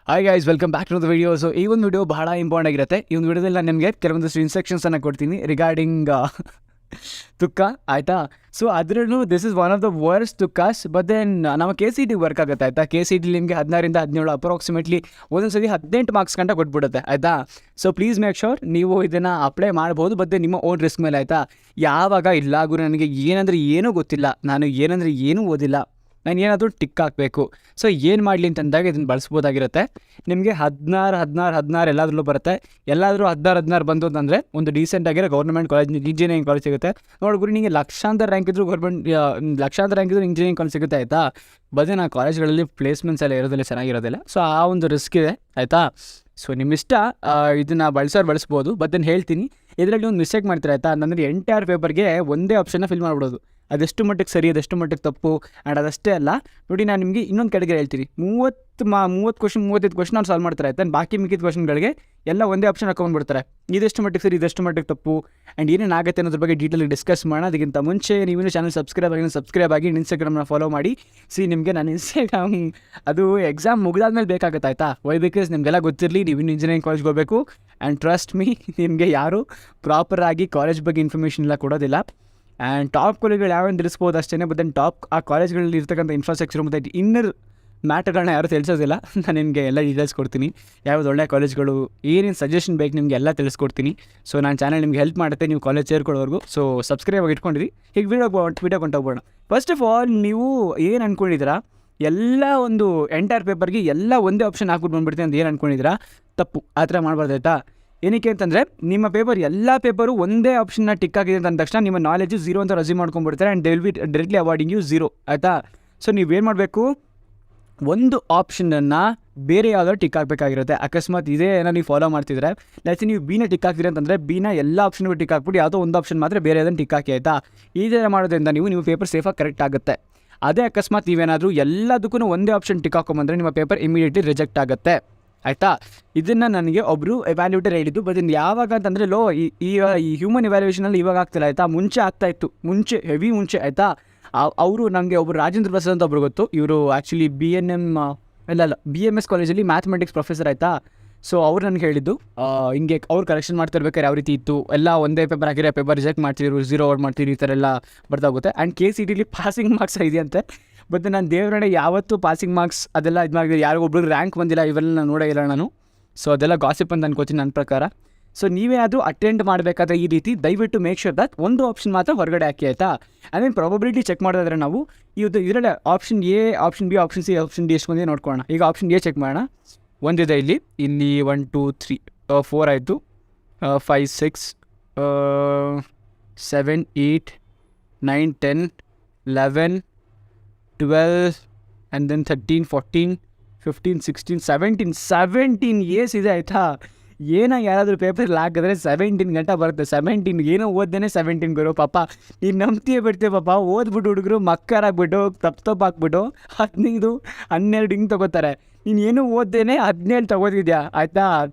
Hi guys, welcome back to the video. So ಈ ಒಂದು video ಬಹಳ ಇಂಪಾರ್ಟೆಂಟ್ ಆಗಿರುತ್ತೆ. ಈ ಒಂದು ವಿಡಿಯೋದಲ್ಲಿ ನಾನು ನಿಮಗೆ ಕೆಲವೊಂದಷ್ಟು ಇನ್ಸ್ಟ್ರಕ್ಷನ್ಸನ್ನು ಕೊಡ್ತೀನಿ ರಿಗಾರ್ಡಿಂಗ್ ತುಕ್ಕ, ಆಯಿತಾ. ಸೊ ಅದರಲ್ಲೂ this is one of the worst ತುಕ್ಕಾಸ್. ಬಟ್ ದೆನ್ ನಮ್ಮ KCT ವರ್ಕ್ ಆಗುತ್ತೆ, ಆಯಿತಾ. KCT ನಿಮಗೆ 16ರಿಂದ 17 ಅಪ್ರಾಕ್ಸಿಮೇಟ್ಲಿ ಒಂದೊಂದು ಸತಿ 18 ಮಾರ್ಕ್ಸ್ ಗಂಟ ಕೊಟ್ಬಿಡುತ್ತೆ, ಆಯಿತಾ. ಸೊ ಪ್ಲೀಸ್ ಮೇಕ್ ಶೋರ್ ನೀವು ಇದನ್ನು ಅಪ್ಲೈ ಮಾಡ್ಬೋದು, ಬಟ್ ನಿಮ್ಮ ಓನ್ ರಿಸ್ಕ್ ಮೇಲೆ, ಆಯಿತಾ. ಯಾವಾಗ ಇಲ್ಲ ಗುರು ನನಗೆ ಏನಂದರೆ ಏನೂ ಗೊತ್ತಿಲ್ಲ, ನಾನು ಏನಂದರೆ ಏನೂ ಓದಿಲ್ಲ, ನಾನು ಏನಾದರೂ ಟಿಕ್ ಹಾಕಬೇಕು, ಸೊ ಏನು ಮಾಡಲಿ ಅಂತಂದಾಗ ಇದನ್ನು ಬಳಸ್ಬೋದಾಗಿರುತ್ತೆ. ನಿಮಗೆ 16 ಎಲ್ಲಾದ್ರಲ್ಲೂ ಬರುತ್ತೆ. ಎಲ್ಲಾದರೂ 16 ಬಂತು ಅಂತಂದರೆ ಒಂದು ಡೀಸೆಂಟಾಗಿರೋ ಗೌರ್ಮೆಂಟ್ ಕಾಲೇಜ್ ಇಂಜಿನಿಯರಿಂಗ್ ಕಾಲೇಜ್ ಸಿಗುತ್ತೆ. ನೋಡ್ಬಿಟ್ಟು ನಿಮಗೆ ಲಕ್ಷಾಂತರ ರ್ಯಾಂಕ್ ಇದ್ದರೂ ಇಂಜಿನಿಯರಿಂಗ್ ಕಾಲೇಜ್ ಸಿಗುತ್ತೆ, ಆಯಿತಾ. ಬದೇ ಆ ಕಾಲೇಜ್ಗಳಲ್ಲಿ ಪ್ಲೇಸ್ಮೆಂಟ್ಸ್ ಎಲ್ಲ ಇರೋದಿಲ್ಲ, ಚೆನ್ನಾಗಿರೋದಿಲ್ಲ. ಸೊ ಆ ಒಂದು ರಿಸ್ಕ್ ಇದೆ, ಆಯಿತಾ. ಸೊ ನಿಮ್ಮಿಷ್ಟ, ಇದನ್ನು ಬಳಸ್ಬೋದು. ಬಟ್ ನಾನು ಹೇಳ್ತೀನಿ, ಇದರಲ್ಲಿ ಒಂದು ಮಿಸ್ಟೇಕ್ ಮಾಡ್ತೀರಾ, ಆಯಿತಾ. ಅಂದರೆ ಎಂಟೈರ್ ಪೇಪರ್ಗೆ ಒಂದೇ ಆಪ್ಷನ್ನ ಫಿಲ್ ಮಾಡ್ಬಿಡೋದು. ಅದೆಷ್ಟು ಮಟ್ಟಿಗೆ ಸರಿ, ಅದೆಷ್ಟು ಮಟ್ಟಿಗೆ ತಪ್ಪು. ಆ್ಯಂಡ್ ಅದಷ್ಟೇ ಅಲ್ಲ ನೋಡಿ, ನಾನು ನಿಮಗೆ ಇನ್ನೊಂದು ಕೆಳಗೆ ಹೇಳ್ತೀನಿ. 30 ಕ್ವಶನ್ 35 ಕ್ವಶನ್ ಅವ್ರು ಸಾಲ್ವ್ ಮಾಡ್ತಾರೆ, ಆಯ್ತಾ. ಬಾಕಿ ಮಿಕ್ಕಿದ ಕ್ವಶನ್ಗಳಿಗೆ ಎಲ್ಲ ಒಂದೇ ಆಪ್ಷನ್ ಹಾಕೊಂಡ್ಬಿಡ್ತಾರೆ. ಇದೆಷ್ಟು ಮಟ್ಟಿಗೆ ಸರಿ, ಇದೆಷ್ಟು ಮಟ್ಟಿಗೆ ತಪ್ಪು, ಆ್ಯಂಡ್ ಏನೇನಾಗುತ್ತೆ ಅನ್ನೋದ್ರ ಬಗ್ಗೆ ಡೀಟೇಲ್ ಡಿಸ್ಕಸ್ ಮಾಡೋಣ. ಅದಕ್ಕಿಂತ ಮುಂಚೆ ನೀವು ಚಾನಲ್ ಸಬ್ಸ್ಕ್ರೈಬ್ ಆಗಿ ಇನ್ಸ್ಟಾಗ್ರಾಮ್ನ ಫಾಲೋ ಮಾಡಿ. ನಿಮಗೆ ನಾನು ಇನ್ಸ್ಟಾಗ್ರಾಮ್ ಅದು ಎಕ್ಸಾಮ್ ಮುಗಿದಾದ್ಮೇಲೆ ಬೇಕಾಗುತ್ತೆ, ಆಯಿತಾ. ವೈ ಬಿಕಾಸ್ ನಿಮಗೆಲ್ಲ ಗೊತ್ತಿರಲಿ, ನೀವು ಇನ್ನು ಇಂಜಿನಿಯರಿಂಗ್ ಕಾಲೇಜ್ಗೆ ಹೋಗಬೇಕು. ಆ್ಯಂಡ್ ಟ್ರಸ್ಟ್ ಮೀ, ನಿಮಗೆ ಯಾರು ಪ್ರಾಪರಾಗಿ ಕಾಲೇಜ್ ಬಗ್ಗೆ ಇನ್ಫಾರ್ಮೇಷನ್ ಎಲ್ಲ ಕೊಡೋದಿಲ್ಲ. ಆ್ಯಂಡ್ ಟಾಪ್ ಕಾಲೇಜ್ಗಳು ಯಾವ್ಯಾವ ತಿಳಿಸ್ಬೋದು ಅಷ್ಟೇ. ಬಟ್ ದೆನ್ ಆ ಕಾಲೇಜ್ಗಳಲ್ಲಿ ಇರ್ತಕ್ಕಂಥ ಇನ್ಫ್ರಾಸ್ಟ್ರಕ್ಚರ್ ಮತ್ತು ಇನ್ನರ್ ಮ್ಯಾಟರ್ಗಳನ್ನ ಯಾರು ತಿಳಿಸೋದಿಲ್ಲ. ನಾನು ನಿಮಗೆ ಎಲ್ಲ ಡೀಟೇಲ್ಸ್ ಕೊಡ್ತೀನಿ, ಯಾವ್ದು ಒಳ್ಳೆ ಕಾಲೇಜ್ಗಳು, ಏನೇನು ಸಜೆಷನ್ ಬೇಕು ನಿಮಗೆ ಎಲ್ಲ ತಿಳಿಸ್ಕೊಡ್ತೀನಿ. ಸೊ ನನ್ನ ಚಾನಲ್ ನಿಮ್ಗೆ ಹೆಲ್ಪ್ ಮಾಡುತ್ತೆ ನೀವು ಕಾಲೇಜ್ ಸೇರ್ಕೊಳ್ಳೋವರೆಗೂ. ಸೊ ಸಬ್ಸ್ಕ್ರೈಬ್ ಆಗಿ ಇಟ್ಕೊಂಡಿರಿ. ಈಗ ವಿಡಿಯೋ ಕೊಂಡೋಗ್ಬೋಣ. ಫಸ್ಟ್ ಆಫ್ ಆಲ್, ನೀವು ಏನು ಅಂದ್ಕೊಂಡಿದ್ದೀರಾ, ಎಲ್ಲ ಒಂದು ಎಂಟೈರ್ ಪೇಪರ್ಗೆ ಎಲ್ಲ ಒಂದೇ ಆಪ್ಷನ್ ಹಾಕ್ಬಿಟ್ಟು ಬಂದುಬಿಡ್ತೀನಿ ಅಂತ ಏನು ಅಂದ್ಕೊಂಡಿದ್ದೀರಾ, ತಪ್ಪು. ಆ ಥರ ಮಾಡಬಾರ್ದು, ಆಯಿತಾ. ಏನಕ್ಕೆ ಅಂತಂದರೆ, ನಿಮ್ಮ ಎಲ್ಲ ಪೇಪರು ಒಂದೇ ಆಪ್ಷನ್ನ ಟಿಕ್ ಆಗಿದೆ ಅಂತ ಅಂದ ತಕ್ಷಣ ನಿಮ್ಮ ನಾಲೆಜು 0 ಅಂತ ರೆಸ್ಯೂಮ್ ಮಾಡ್ಕೊಂಡ್ಬಿಡ್ತಾರೆ. And they will be directly awarding you 0, ಆಯಿತಾ. ಸೊ ನೀವೇನು ಮಾಡಬೇಕು, ಒಂದು ಆಪ್ಷನನ್ನು ಬೇರೆ ಯಾವುದಾದ್ರು ಟಿಕ್ ಹಾಕಬೇಕಾಗಿರುತ್ತೆ. ಅಕಸ್ಮಾತ್ ಇದೇ ಏನೋ ನೀವು ಫಾಲೋ ಮಾಡ್ತಿದ್ರೆ, ಲೈಕ್ ನೀವು ಬಿನ ಟಿಕ್ ಹಾಕ್ತೀರಿ ಅಂತಂದರೆ ಬಿನ ಎಲ್ಲ ಆಪ್ಷನ್ಗೂ ಟಿಕ್ ಹಾಕ್ಬಿಟ್ಟು ಯಾವುದೋ ಒಂದು ಆಪ್ಷನ್ ಮಾತ್ರ ಬೇರೆ ಅದನ್ನು ಟಿಕ್ ಹಾಕಿ, ಆಯಿತಾ. ಈ ಥರ ಮಾಡೋದ್ರಿಂದ ನಿಮ್ಮ ಪೇಪರ್ ಸೇಫಾಗಿ ಕರೆಕ್ಟ್ ಆಗುತ್ತೆ. ಅದೇ ಅಕಸ್ಮಾತ್ ನೀವೇನಾದರೂ ಎಲ್ಲದಕ್ಕೂ ಒಂದೇ ಆಪ್ಷನ್ ಟಿಕ್ ಹಾಕೊಂಬಂದರೆ ನಿಮ್ಮ ಪೇಪರ್ ಇಮಿಡಿಯೇಟ್ಲಿ ರಿಜೆಕ್ಟ್ ಆಗುತ್ತೆ, ಆಯಿತಾ. ಇದನ್ನು ನನಗೆ ಒಬ್ಬರು ಎವ್ಯಾಲ್ಯೂಟರ್ ಹೇಳಿದ್ದು. ಬಟ್ ಇನ್ನು ಯಾವಾಗ ಅಂತಂದರೆ ಈ ಹ್ಯೂಮನ್ ಎವ್ಯಾಲ್ಯೂಯೇಷನಲ್ಲಿ ಇವಾಗ ಆಗ್ತಿಲ್ಲ, ಆಯಿತಾ. ಮುಂಚೆ ಆಗ್ತಾಯಿತ್ತು, ಹೆವಿ ಮುಂಚೆ, ಆಯಿತಾ. ಅವರು ನನಗೆ ಒಬ್ಬರು ರಾಜೇಂದ್ರ ಪ್ರಸಾದ್ ಅಂತ ಒಬ್ರು ಗೊತ್ತು. ಇವರು ಆ್ಯಕ್ಚುಲಿ BMS ಕಾಲೇಜಲ್ಲಿ ಮ್ಯಾಥಮೆಟಿಕ್ಸ್ ಪ್ರೊಫೆಸರ್, ಆಯಿತಾ. ಸೊ ಅವ್ರು ನನಗೆ ಹೇಳಿದ್ದು, ಹಿಂಗೆ ಅವ್ರು ಕರೆಕ್ಷನ್ ಮಾಡ್ತಿರ್ಬೇಕಾದ್ರೆ ಯಾವ ರೀತಿ ಇತ್ತು ಎಲ್ಲ ಒಂದೇ ಪೇಪರ್ ಹಾಕಿರೋ ಪೇಪರ್ ರಿಜೆಕ್ಟ್ ಮಾಡ್ತಿದ್ರು, 0 ಔಟ್ ಮಾಡ್ತಿದ್ರು, ಈ ಥರ ಎಲ್ಲ ಬರ್ತಾಗುತ್ತೆ. ಆ್ಯಂಡ್ KCTಲಿ ಪಾಸಿಂಗ್ ಮಾರ್ಕ್ಸ್ ಇದೆಯಂತೆ. ಬಟ್ ನಾನು ದೇವರಡೆ ಯಾವತ್ತೂ ಪಾಸಿಂಗ್ ಮಾರ್ಕ್ಸ್ ಅದೆಲ್ಲ ಇದು ಮಾಡಿದ್ರೆ ಯಾರಿಗೂ ಒಬ್ರಿಗೆ ರ್ಯಾಂಕ್ ಬಂದಿಲ್ಲ, ಇವೆಲ್ಲ ನಾನು ನೋಡೇ ಇಲ್ಲ ನಾನು. ಸೊ ಅದೆಲ್ಲ ಗಾಸಿಪ್ ಅಂತ ಅನ್ಕೋತೀನಿ ನನ್ನ ಪ್ರಕಾರ. ಸೊ ನೀವೇ ಆದರೂ ಅಟೆಂಡ್ ಮಾಡಬೇಕಾದ್ರೆ ಈ ರೀತಿ ದಯವಿಟ್ಟು ಮೇಕ್ ಶೋರ್ ದಟ್ ಒಂದು ಆಪ್ಷನ್ ಮಾತ್ರ ಹೊರಗಡೆ ಹಾಕಿ, ಆಯಿತಾ. ಆಮೇಲೆ ಪ್ರಾಬಬಿಲಿಟಿ ಚೆಕ್ ಮಾಡೋದಾದ್ರೆ ನಾವು ಇದರಲ್ಲಿ option A, option B, option C, option D ಎಷ್ಟು ಬಂದಿದೆ ನೋಡ್ಕೊಳ್ಳೋಣ. ಈಗ ಆಪ್ಷನ್ A ಚೆಕ್ ಮಾಡೋಣ. ಒಂದಿದೆ ಇಲ್ಲಿ 1 2 3 4 ಆಯಿತು, 5 6 7 8 9 10 11 12 and then 13 14 15 16 17 ಇಯರ್ಸ್ ಇದೆ, ಆಯಿತಾ. ಯಾರಾದರೂ ಪೇಪರ್ ಹಾಕಿದ್ರೆ 17 ಗಂಟೆ ಬರುತ್ತೆ. 17 ಏನೋ ಓದ್ದೇನೆ 17 ಬರೋ ಪಾಪ. ನೀನು ನಂಬ್ತೀಯ ಬಿಡ್ತೀವಿ ಪಾಪ. ಓದ್ಬಿಟ್ಟು ಹುಡುಗರು ಮಕ್ಕರಾಗ್ಬಿಟ್ಟು ತಪ್ಪು ಹಾಕ್ಬಿಟ್ಟು 15 12 ಹಿಂಗೆ ತೊಗೋತಾರೆ. ನೀನು ಏನೂ ಓದ್ದೇನೆ 17 ತೊಗೋತಿದ್ಯಾ, ಆಯಿತಾ.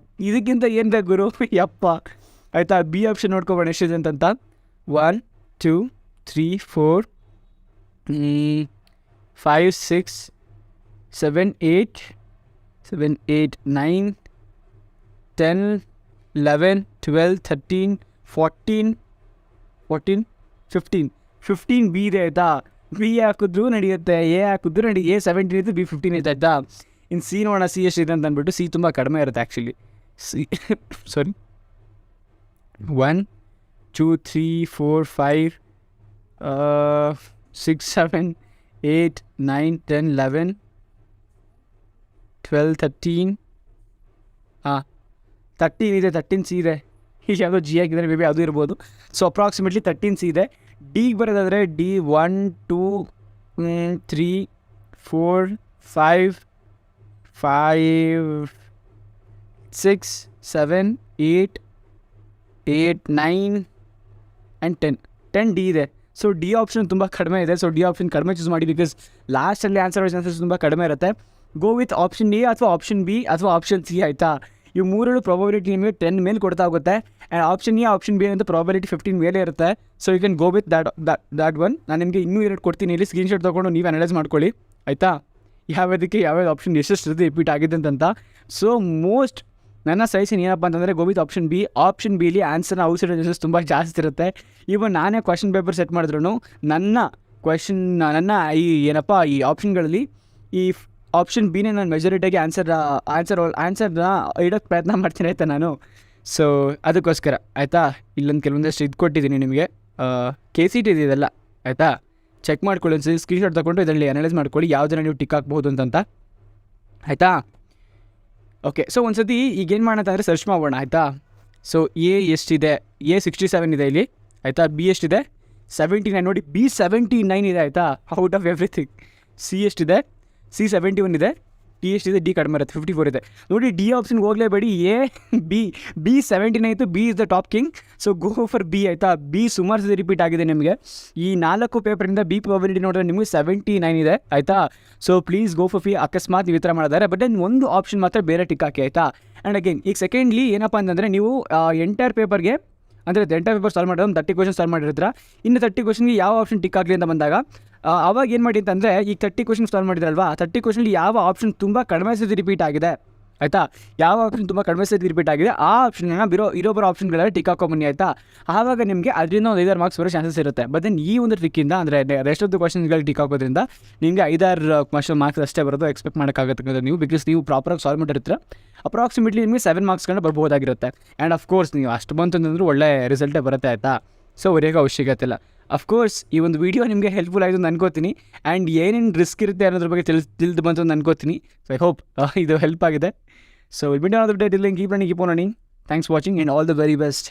ಇದಕ್ಕಿಂತ ಏನು ಬೇಕು ಗುರು, ಯಪ್ಪ, ಆಯಿತಾ. B ಆಪ್ಷನ್ ನೋಡ್ಕೊಬೋಣ ಎಷ್ಟಿದೆ ಅಂತ. 1 2 3 4 5 6 7 8 9 10 11 12 13 14 15 B ಇದೆ, ಆಯಿತಾ. B ಹಾಕಿದ್ರು ನಡೆಯುತ್ತೆ, A ಹಾಕಿದ್ರು ನಡೆಯುತ್ತೆ. A 17 ಇತ್ತು, B 15 ಇತ್ತು, ಆಯಿತಾ. ಇನ್ನು C ನೋಡೋಣ, C ಎಷ್ಟಿದೆ ಅಂತ ಅಂದ್ಬಿಟ್ಟು. C ತುಂಬ ಕಡಿಮೆ ಇರುತ್ತೆ ಆ್ಯಕ್ಚುಲಿ. ಸಾರಿ 1 2 3 4 5 6 7 8 9 10 11 12 13 13 ಇದೆ. 13 C ಇದೆ. ಈಗ ಯಾವುದೋ G ಹಾಕಿದರೆ ಮೇ ಬಿ ಅದು ಇರ್ಬೋದು. ಸೊ ಅಪ್ರಾಕ್ಸಿಮೇಟ್ಲಿ 13 C ಇದೆ. ಡಿಗೆ ಬರೋದಾದರೆ D 1 2 3 4 5 6 7 8 9 ಆ್ಯಂಡ್ 10 D ಇದೆ. ಸೊ D ಆಪ್ಷನ್ ತುಂಬ ಕಡಿಮೆ ಇದೆ. ಸೊ D ಆಪ್ಷನ್ ಕಡಿಮೆ ಚೂಸ್ ಮಾಡಿ, ಬಿಕಾಸ್ ಲಾಸ್ಟಲ್ಲಿ ಆನ್ಸರ್ ಚಾನ್ಸಸ್ ತುಂಬ ಕಡಿಮೆ ಇರುತ್ತೆ. ಗೋ ವಿತ್ ಆಪ್ಷನ್ A ಅಥವಾ ಆಪ್ಷನ್ B ಅಥವಾ ಆಪ್ಷನ್ C, ಆಯಿತಾ. ಇವು ಮೂರಳು ಪ್ರಾಬಬಿಲಿಟಿ ನಿಮಗೆ 10 ಮೇಲೆ ಕೊಡ್ತಾ ಹೋಗುತ್ತೆ. And option A, option B ಅಂತ ಪ್ರಾಬಬಿಲಿಟಿ 15 ಮೇಲೆ ಇರುತ್ತೆ. So you can go with that one. ನಾನು ನಿಮಗೆ ಇನ್ನೂ 2 ಕೊಡ್ತೀನಿ, ಇಲ್ಲಿ ಸ್ಕ್ರೀನ್ಶಾಟ್ ತೊಗೊಂಡು ನೀವು ಅನಲೈಸ್ ಮಾಡ್ಕೊಳ್ಳಿ, ಆಯಿತಾ. ಯಾವ್ಯಾವ ಆಪ್ಷನ್ ಎಷ್ಟೆಷ್ಟು ರಿಪೀಟ್ ಆಗಿದೆ ಅಂತ. ಸೊ ಮೋಸ್ಟ್ ನನ್ನ ಸಜೆಷನ್ ಏನಪ್ಪ ಅಂತಂದರೆ ಗೋವಿತ್ ಆಪ್ಷನ್ ಬಿಲಿ ಆನ್ಸರ್ನ ಔಟ್ಸೈಡ್ ತುಂಬ ಜಾಸ್ತಿ ಇರುತ್ತೆ. ಈವನ್ ನಾನೇ ಕ್ವಶನ್ ಪೇಪರ್ ಸೆಟ್ ಮಾಡಿದ್ರು ನನ್ನ ಈ ಆಪ್ಷನ್ಗಳಲ್ಲಿ ಈ ಆಪ್ಷನ್ ಬಿನೇ ನಾನು ಮೆಜಾರಿಟಿಯಾಗಿ ಆನ್ಸರ್ನ ಇಡೋಕ್ಕೆ ಪ್ರಯತ್ನ ಮಾಡ್ತೀನಿ ಆಯಿತಾ ನಾನು. ಸೊ ಅದಕ್ಕೋಸ್ಕರ ಆಯಿತಾ ಇಲ್ಲೊಂದು ಕೆಲವೊಂದಷ್ಟು ಇದು ಕೊಟ್ಟಿದ್ದೀನಿ ನಿಮಗೆ, KCT ಇದೆಲ್ಲ ಆಯಿತಾ. ಚೆಕ್ ಮಾಡ್ಕೊಳ್ಳಿ, ಒಂದು ಸ್ಕ್ರೀನ್ಶಾಟ್ ತೊಗೊಂಡು ಇದರಲ್ಲಿ ಅನಲೈಸ್ ಮಾಡ್ಕೊಳ್ಳಿ ಯಾವುದನ್ನ ನೀವು ಟಿಕ್ ಹಾಕ್ಬೋದು ಅಂತ ಆಯಿತಾ. ಓಕೆ, ಸೊ ಒಂದು ಸತಿ ಈಗೇನು ಮಾಡೋಣ ಅಂದರೆ ಸರ್ಚ್ ಮಾಡೋಣ ಆಯಿತಾ. ಸೊ ಎ ಎಷ್ಟಿದೆ, A 67 ಇದೆ ಇಲ್ಲಿ ಆಯಿತಾ. B ಎಷ್ಟಿದೆ 79, ನೋಡಿ B 79 ಇದೆ ಆಯಿತಾ, ಔಟ್ ಆಫ್ ಎವ್ರಿಥಿಂಗ್. C ಎಷ್ಟಿದೆ, C 71 ಇದೆ. ಟಿ ಎಷ್ಟಿದೆ, ಡಿ ಕಡಿಮೆ ಇರುತ್ತೆ 54 ಇದೆ. ನೋಡಿ ಡಿ ಆಪ್ಷನ್ಗೆ ಹೋಗಲೇಬೇಡಿ, ಬಿ 79 ಇತ್ತು, B is the top king. So go for B ಆಯಿತಾ. ಬಿ ಸುಮಾರು ಸತಿ ರಿಪೀಟ್ ಆಗಿದೆ ನಿಮಗೆ ಈ 4 ಪೇಪರಿಂದ. ಬಿ ಪ್ರಾಬಬಿಲಿಟಿ ನೋಡಿದ್ರೆ ನಿಮಗೆ 79 ಇದೆ ಆಯಿತಾ. So please go for B. ಅಕಸ್ಮಾತ್ ನೀವು ಈ ಥರ ಮಾಡಿದ್ದಾರೆ, ಬಟ್ ದೆನ್ ಒಂದು ಆಪ್ಷನ್ ಮಾತ್ರ ಬೇರೆ ಟಿಕ್ ಹಾಕಿ ಆಯಿತಾ. ಆ್ಯಂಡ್ ಅಗೇನ್ ಈಗ ಸೆಕೆಂಡ್ಲಿ ಏನಪ್ಪ ಅಂತಂದರೆ ನೀವು ಎಂಟೈರ್ ಪೇಪರ್ಗೆ ಅಂದರೆ ಎಂಟೈರ್ ಪೇಪರ್ ಸಾಲ್ವ್ ಮಾಡಿದ್ರೆ ಒಂದು 30 ಕ್ವಶನ್ ಸಾಲ್ವ್ ಮಾಡಿರ್ತೀರ. ಇನ್ನು 30 ಕ್ವಶನ್ಗೆ ಯಾವ ಆಪ್ಷನ್ ಟಿಕ್ ಆಗಲಿ ಅಂತ ಬಂದಾಗ ಆವಾಗ ಏನು ಮಾಡಿ ಅಂತಂದರೆ ಈಗ 30 ಕ್ವಶನ್ ಸಾಲ್ವ್ ಮಾಡಿದ್ರಲ್ವಾ, 30 ಕ್ವಶನ್ಲಿ ಯಾವ ಆಪ್ಷನ್ ತುಂಬ ಕಡಿಮೆ ಸತಿ ರಿಪೀಟ್ ಆಗಿದೆ ಆಯಿತಾ, ಯಾವ ಆಪ್ಷನ್ ತುಂಬ ಕಡಿಮೆ ಸತಿ ರಿಪೀಟ್ ಆಗಿದೆ ಆ ಆಪ್ಷನ್ನ ಇರೋಬರೋ ಆಪ್ಷನ್ಗಳೆಲ್ಲ ಟಿಕ್ ಹಾಕೊಂಬನ್ನಿ ಆಯಿತಾ. ಆವಾಗ ನಿಮಗೆ ಅದರಿಂದ ಒಂದು 5-6 ಮಾರ್ಕ್ಸ್ ಬರೋ ಚಾನ್ಸಸ್ ಇರುತ್ತೆ. ಬಟ್ ದೆನ್ ಈ ಒಂದು ಟ್ರಿಕ್ಕಿಂದ ಅಂದರೆ ರೆಸ್ಟ್ ಆಫ್ ದ ಕ್ವಶನ್ಗಳು ಟಿಕ್ ಹಾಕೋದ್ರಿಂದ ನಿಮಗೆ 5-6 ಮಾರ್ಕ್ಸ್ ಅಷ್ಟೇ ಬರೋದು ಎಕ್ಸ್ಪೆಕ್ಟ್ ಮಾಡೋಕ್ಕಾಗುತ್ತೆ ನೀವು. ಬಿಕಾಸ್ ನೀವು ಪ್ರಾಪರಾಗಿ ಸಾಲ್ವ್ ಮಾಡಿರ್ತೀರ. ಅಪ್ರಾಕ್ಸಿಮೇಟ್ಲಿ ನಿಮಗೆ 7 ಮಾರ್ಕ್ಸ್ಗಳನ್ನ ಬರ್ಬೋದಾಗಿರುತ್ತೆ. ಆ್ಯಂಡ್ ಅಫ್ಕೋರ್ಸ್ ನೀವು ಅಷ್ಟು ಬಂತಂದ್ರೆ ಒಳ್ಳೆ ರಿಸಲ್ಟೇ ಬರುತ್ತೆ ಆಯಿತಾ. ಸೊ ಹೊರೆಯೋ ಅವಶ್ಯಕತೆ ಇಲ್ಲ. ಅಫ್ಕೋರ್ಸ್ ಈ ಒಂದು ವಿಡಿಯೋ ನಿಮಗೆ ಹೆಲ್ಪ್ಫುಲ್ ಆಯಿತು ಅಂತ ಅನ್ಕೋತೀನಿ. ಆ್ಯಂಡ್ ಏನೇನು ರಿಸ್ಕ್ ಇರುತ್ತೆ ಅನ್ನೋದ್ರ ಬಗ್ಗೆ ತಿಳಿದು ಬಂತು ಅಂತ ಅನ್ಕೋತೀನಿ. ಸೊ ಐ ಹೋಪ್ ಇದು ಹೆಲ್ಪ್ ಆಗಿದೆ. So will meet another day. Till then keep running, keep on running. Thanks watching and all the very best.